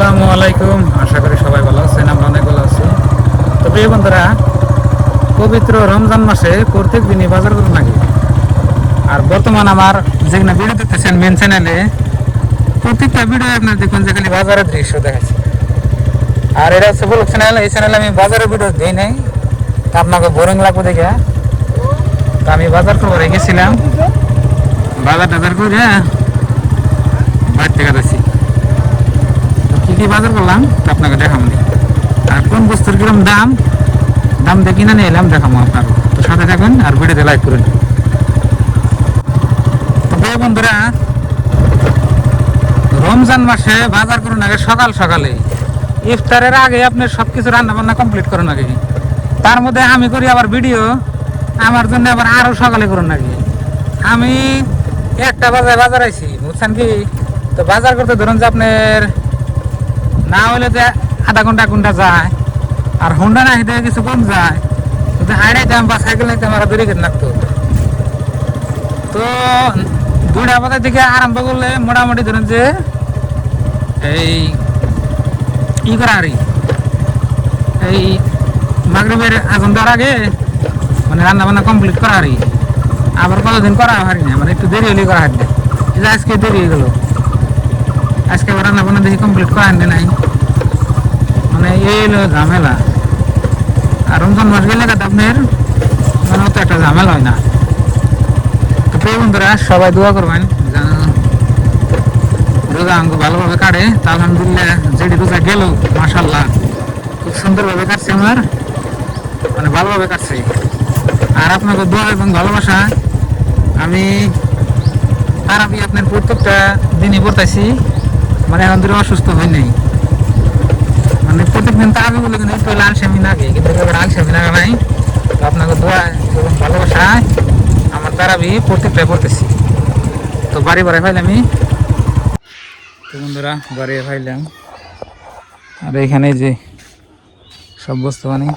আসসালামু আলাইকুম। আশা করি সবাই ভালো আছেন, আমরা অনেক ভালো আছি। তো প্রিয় বন্ধুরা, পবিত্র রমজান মাসে প্রত্যেক দিনই বাজার করুন নাকি। আর বর্তমান আমার যেখানে ভিডিও দেখতেছেন মেন চ্যানেলে, প্রত্যেকটা ভিডিও আপনার দেখুন যে খালি বাজারের দৃশ্য দেখাচ্ছে। আর এটা হচ্ছে ব্লগ চ্যানেল, এই চ্যানেলে আমি বাজারের ভিডিও দিই নাই, তা আপনাকে বোরিং লাগবে দেখে। তো আমি বাজার করে গেছিলাম, বাজার টাজার করে বাইর থেকে যাচ্ছি। কি কি বাজার করলাম তা আপনাকে দেখাবো, আর কোন বস্তুর কিরকম দাম দাম দিয়ে কিনে নিয়ে এলাম দেখাবো আপনাকে। তো সাথে থাকুন আর ভিডিওতে লাইক করুন। তো প্রিয় বন্ধুরা, রমজান মাসে বাজার করুন আগে সকাল সকালে, ইফতারের আগে আপনি সব কিছু রান্না বান্না কমপ্লিট করুন আগে। তার মধ্যে আমি করি আবার ভিডিও, আমার জন্য আবার আরও সকালে করুন নাকি। আমি একটা বাজার আইছি বুঝছেন কি। তো বাজার করতে ধরুন যে আপনার না হলে যে আধা ঘন্টা ঘন্টা যায়, আর হোন্ডা না হেঁটে কিছু কম যায়। যদি হাইড়াইতাম বা সাইকেল নিতাম আর দেরি করে লাগতো। তো 2টা বাজার থেকে আরম্ভ করলে মোটামুটি ধরুন যে এই করা আর এই মাগরিবের আজান দেওয়ার আগে মানে রান্না বান্না কমপ্লিট করা আর আবার কতদিন করা হারি না, মানে একটু দেরি হলেই করা হারি না। এই যে আজকে দেরি হয়ে গেল, আজকে আবার রান্না বান্না দেখি কমপ্লিট করা হারি নাই, মানে এই হলো ঝামেলা। আর রমজান মাস গেলে আপনার মানে অত একটা ঝামেলা হয় না। তো প্রিয় বন্ধুরা, সবাই দোয়া করবেন যেন রোজা অঙ্ক ভালোভাবে কাটে। তা আলহামদুলিল্লাহ যেটি রোজা গেল মাশাল্লাহ খুব সুন্দরভাবে কাটছে আমার, মানে ভালোভাবে কাটছে। আর আপনাকে দোয়া এবং ভালোবাসা আমি তারাবি আপনার প্রত্যেকটা দিনই পড়তেছি, মানে এখন ধরে অসুস্থ হই নাই। মানে প্রত্যেকদিন তারাবি বলে কিন্তু একটু আলসামি লাগে, কিন্তু এবার আলসামি লাগা নাই। তো আপনাকে দোয়া এবং ভালোবাসায় আমার তারাবি প্রত্যেকটাই পড়তেছি। তো বাড়ি ফাইলাম আমি। তো বন্ধুরা, বাড়ি ফাইলাম, আর এখানে যে সব বস্তু মানে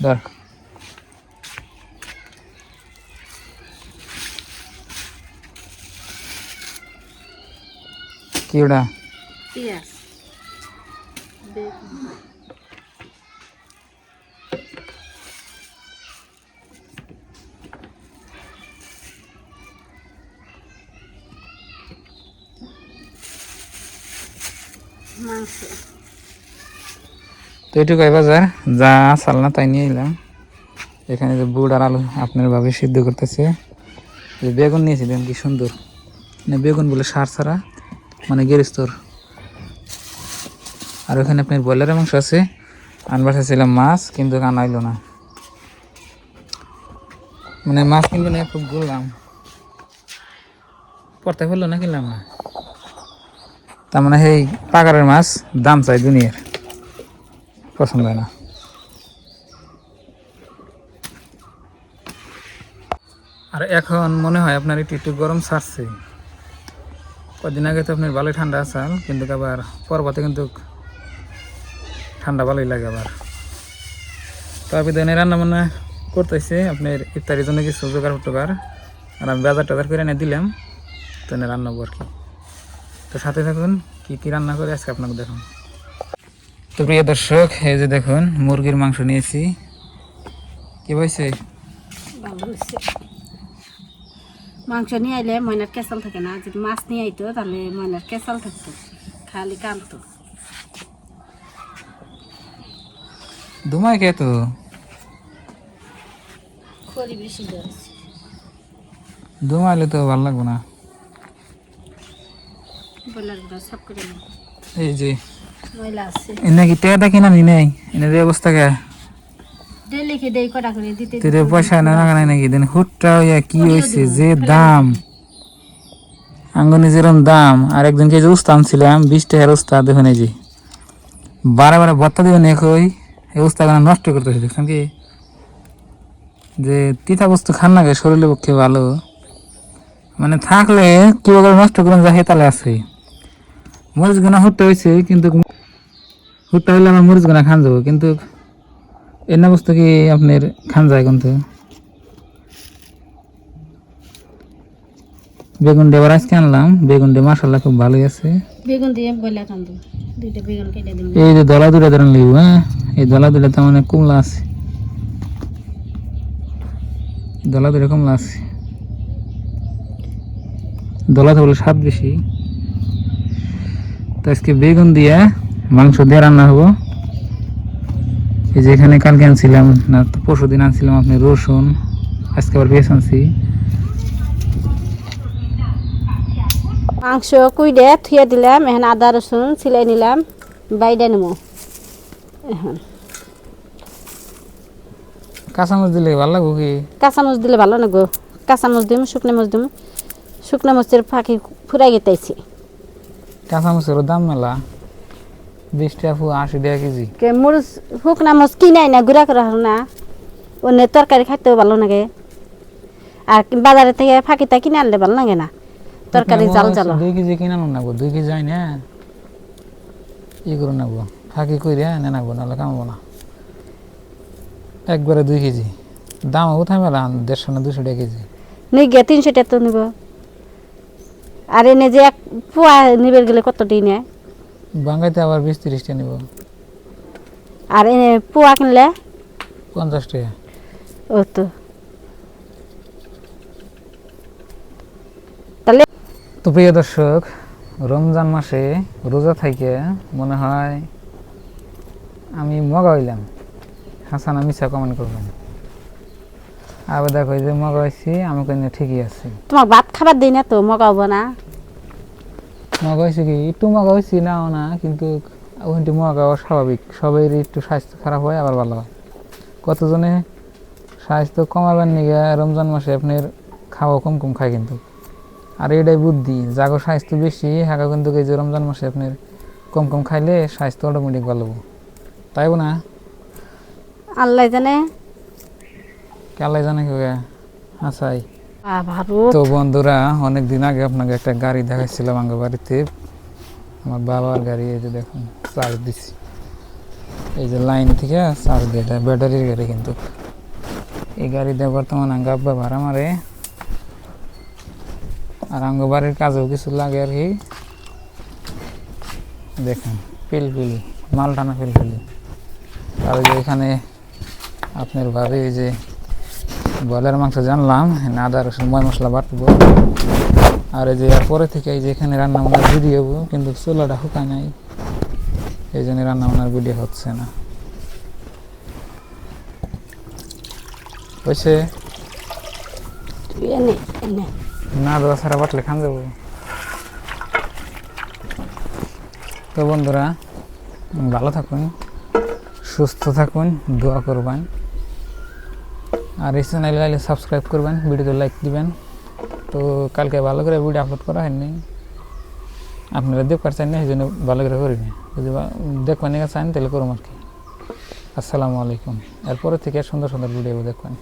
ধর কি ওটা তো এটুকুই বাজার, যা চাল না তাই নিয়ে এলাম। এখানে যে বুট আর আলু আপনার ভাবে সিদ্ধ করতেছে। যে বেগুন নিয়েছি দেখুন কি সুন্দর, মানে বেগুন বলে সার ছাড়া, মানে গেরিস্তর। আর ওখানে আপনার ব্রয়লারের মাংস আছে। আনবার চাইছিলাম মাছ, কিন্তু আনাইলো না, মানে মাছ কিনবো না খুব ঘুরলাম, পড়তে ফেললো না, কিনলাম না। তার মানে সেই পাকারের মাছ দাম চাই দুনিয়ার, পছন্দ হয় না। আর এখন মনে হয় আপনার একটু একটু গরম ছাড়ছে। কদিন আগে তো আপনার ভালোই ঠান্ডা আসাল, কিন্তু আবার পরবর্তী কিন্তু ঠান্ডা ভালোই লাগে আবার। তো আপনি দেনে রান্না বান্না করতেছে আপনার ইফতারির জন্য কিছু জোগাড় টোগার, আর আমি বাজার টাজার করে এনে দিলাম। তো এনে রান্না আর কি। তো সাথে থাকুন কি কি রান্না করে আজকে আপনাকে দেখুন। তো প্রিয় দর্শক, এই যে দেখুন মুরগির মাংস নিয়েছি। কি হয়েছে? মাংস নিয়ে আইলে ময়নার কেসাল থাকে না, যদি মাছ নিয়ে আইতো তাহলে ময়নার কেসাল থাকতো, খালি কামতো। ধুমাই কে তো খড়ি বেশি ধরেছে, ধুমাইলে তো ভালো লাগবে না। বলার সব করে এই যে ময়লা আছে, এনে কি টেটা কিনা নি নেই, এনে যে অবস্থা কে লিখে দেই কটা করে দিতে তোর পয়সা না না নাকি দেন হুটটা হইয়া কি হয়েছে যে দাম, আঙ্গনে যেরকম দাম। আর একজনকে যে উস্তাদ ছিলাম 20 টাকার উস্তাদ, দেখুন এই যে বারে বারে ভত্তা দিবেন একই, এই উস্তাদ নষ্ট করতেছে দেখছেন কি। যে তিতা বস্তু খান না গে শরীরের পক্ষে ভালো, মানে থাকলে কি বলে নষ্ট করেন যা হেতালে আছে। মরিচ গোনা হুটটা হয়েছে, কিন্তু হুটটা হইলে আমার মরিচ গোনা খান যাবো, কিন্তু এনে বস্তু কি আপনার খান যায় কিন্তু। বেগুন দিয়ে আবার আজকে আনলাম, বেগুন দিয়ে মাসাল্লাহ খুব ভালোই আছে। বেগুন দিয়ে বইলা কান্দু, দুইটা বেগুন কেটে দিন। এই যে দলা দুটা ধরেন লিব, হ্যাঁ এই দলা দুটা তো মানে কমলা আছে, দলা দুটা কমলা আছে, দলাতে বলে স্বাদ বেশি। তো আজকে বেগুন দিয়ে মাংস দিয়ে রান্না হবো। এই যে এখানে কালকে আনছিলাম না তো পরশু দিন আনছিলাম আপনি রসুন, আজকে আবার পেঁয়াজ আনছি। মাংস কুইডে থুয়ে দিলাম, এখন আদা রসুন ছিলাই নিলাম, বাইডে নেবো। এখন কাঁচামরিচ দিলে ভালো লাগবো কি? কাঁচামচ দিলে ভালো না গো, কাঁচামচ দিম, শুকনো মরিচ দিম, শুকনো মরিচের ফাঁকি ফুরাই গেতেছি। কাঁচামরিচের দাম মেলা, 20 টাকা 80 টাকা কেজি। কে মরিচ শুকনো মরিচ কিনাই না, গুঁড়া করা হয় না, অন্য তরকারি খাইতেও ভালো লাগে। আর বাজারে থেকে ফাঁকিটা কিনে আনলে ভালো লাগে না, তরকারি জাল জাল। 2 কেজি কিনে আনুন নাগবো, 2 কেজি হয় না ই করে নাগবো, ফাঁকি করে এনে নাগবো, নাহলে কামাবো না। একবারে 2 কেজি দাম কোথায় মেলা, 150 না 200 টাকা কেজি। নিয়ে গিয়ে 300 টাকা তো নিব। আর এনে যে এক পোয়া নিবের গেলে কত টি নেয়, বাঙ্গাইতে আবার 20-30 টাকা নিব। আর এনে পোয়া কিনলে 50 টাকা। ও তো তাহলে। তো প্রিয় দর্শক, রমজান মাসে রোজা থেকে মনে হয় আমি মগা হইলাম, হাসান মিছা কমেন্ট করবেন। আবার দেখো এই যে মগা হয়েছি, আমাকে নিয়ে ঠিকই আছে। তোমার ভাত খাবার দিই না তো, মগাবো না। মগা হয়েছে কি একটু মগা হয়েছি নাও না, কিন্তু ওইটি মগা স্বাভাবিক, সবাই একটু স্বাস্থ্য খারাপ হয় আবার ভালো হয়। কতজনে স্বাস্থ্য কমাবেন নিগে রমজান মাসে আপনার খাওয়া কম কম খায়, কিন্তু আর এটাই বুদ্ধি, যাগো স্বাস্থ্য বেশি হ্যাঁ কিন্তু এই যে রমজান মাসে আপনার কম কম খাইলে স্বাস্থ্য অটোমেটিক ভালো, তাই না? আল্লাহ জানে, কেলাই জানে কেউ আসাই। ভালো তো বন্ধুরা, অনেক দিন আগে আপনাকে একটা গাড়ি দেখাচ্ছিলাম আমার বাড়িতে, আমার বাবার গাড়ি। এই যে দেখুন চার্জ দিচ্ছি, এই যে লাইন থেকে চার্জ দিয়ে, এটা ব্যাটারির গাড়ি, কিন্তু এই গাড়ি দিয়ে বর্তমানে আঙ্গ আব্বা ভাড়া মারে, আর আঙ্গ বাড়ির কাজেও কিছু লাগে আর কি। দেখুন পিলপিলি, মাল টানা পিলপিলি। আর যে এখানে আপনার ভাবে এই যে ব্রয়লার মাংস জানলাম, আদা রসুন ময় মশলা বাটবো। আর এই যে এরপরে থেকে এই যে এখানে রান্না বান্নার ভিডিও, কিন্তু চুলাটা শুকায় নাই, এই জন্য রান্না বান্নার ভিডিও হচ্ছে না। হয়েছে না দাদা সারা বাটলে খান যাবো। তো বন্ধুরা, ভালো থাকুন, সুস্থ থাকুন, দোয়া করবেন, আর এই চ্যানেলে সাবস্ক্রাইব করবেন, ভিডিওতে লাইক দিবেন। তো কালকে ভালো করে ভিডিও আপলোড করা হয়নি, আপনারা দেখবার চান না, এই জন্য ভালো করে করিনি। যদি দেখবেন চান তাহলে করুন আর কি। আসসালামু আলাইকুম। এরপরে থেকে সুন্দর সুন্দর ভিডিও দেখবেন।